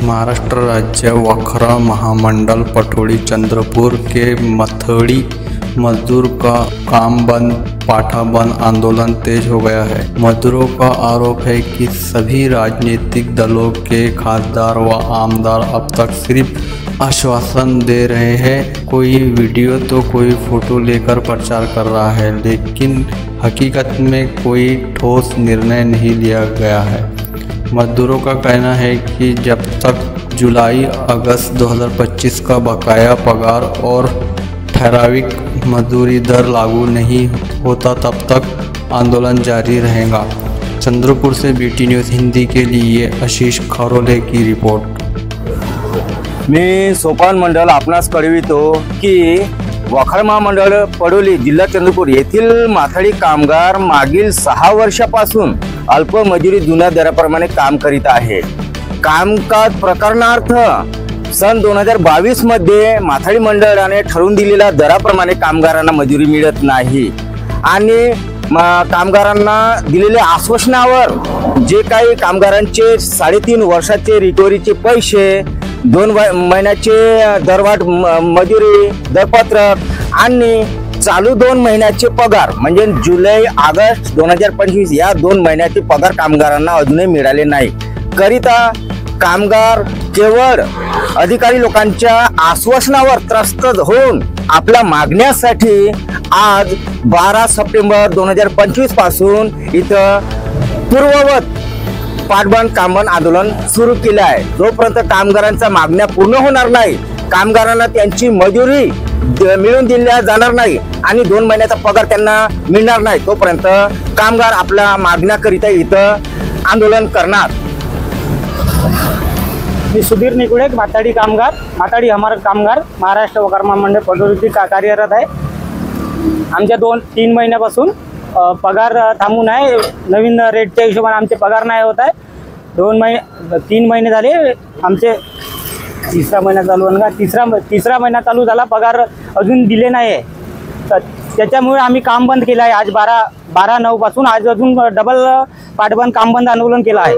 महाराष्ट्र राज्य वखरा महामंडल पटोड़ी चंद्रपुर के मथड़ी मजदूर का काम बंद पाठा बंद आंदोलन तेज हो गया है। मजदूरों का आरोप है कि सभी राजनीतिक दलों के खासदार व आमदार अब तक सिर्फ आश्वासन दे रहे हैं, कोई वीडियो तो कोई फोटो लेकर प्रचार कर रहा है, लेकिन हकीकत में कोई ठोस निर्णय नहीं लिया गया है। मजदूरों का कहना है कि जब तक जुलाई अगस्त 2025 का बकाया पगार और ठहराविक मजदूरी दर लागू नहीं होता तब तक आंदोलन जारी रहेगा। चंद्रपुर से बीटी न्यूज़ हिंदी के लिए आशीष खरोले की रिपोर्ट। मी सोपान मंडल आपणास कळवितो की वखर महामंडळ पडोली जिल्हा चंद्रपूर येथील माथाडी कामगार मागील 6 वर्षापासून अल्प मजुरी जुन्या दराप्रमाणे काम करीत आहे। कामकाज प्रकरणार्थ सन 2022 मध्ये माथाडी मंडळाने ठरवून दिलेल्या दराप्रमाणे कामगारांना मजुरी मिळत नाही आणि कामगारांना दिलेल्या आश्वासनावर जे काही कामगारांचे 3.5 वर्षाचे रिकव्हरीचे पैसे 2 महिन्याचे दरवाढ मजुरी दरपत्रक आणि चालू 2 महिन्याचे पगार म्हणजे जुलै ऑगस्ट 2025 या 2 महिन्याचे पगार कामगारांना अजूनही मिळाले नाही करिता कामगार केवळ अधिकारी लोकांच्या आश्वासनावर त्रस्त होऊन आपल्या मागण्यासाठी आज 12 सप्टेंबर 2025 पासून इथं पूर्ववत पाठबंद कामबंद आंदोलन सुरू केले आहे। जोपर्यंत कामगारांच्या मागण्या पूर्ण होणार नाही, कामगारांना त्यांची मजुरी मिळवून दिल्या जाणार नाही आणि 2 महिन्याचा पगार त्यांना मिळणार नाही, तोपर्यंत कामगार आपल्या मागण्याकरिता इथं आंदोलन करणार। मी सुधीर निकुळे माथाडी हमार कामगार महाराष्ट्र वखर महामंडळ पटोली कार्यरत आहे। आमच्या 2-3 महिन्यापासून पगार थांबून आहे। नवीन रेटच्या हिशोबाने आमचे पगार नाही होत आहे। 3 महिने झाले आमचे, तिसरा महिना चालू आहे ना, तिसरा महिना चालू झाला, पगार अजून दिले नाही आहे। तर त्याच्यामुळे आम्ही काम बंद केलं आहे। आज 12/9 पासून आज अजून डबल पाठबंद काम बंद आंदोलन केलं आहे।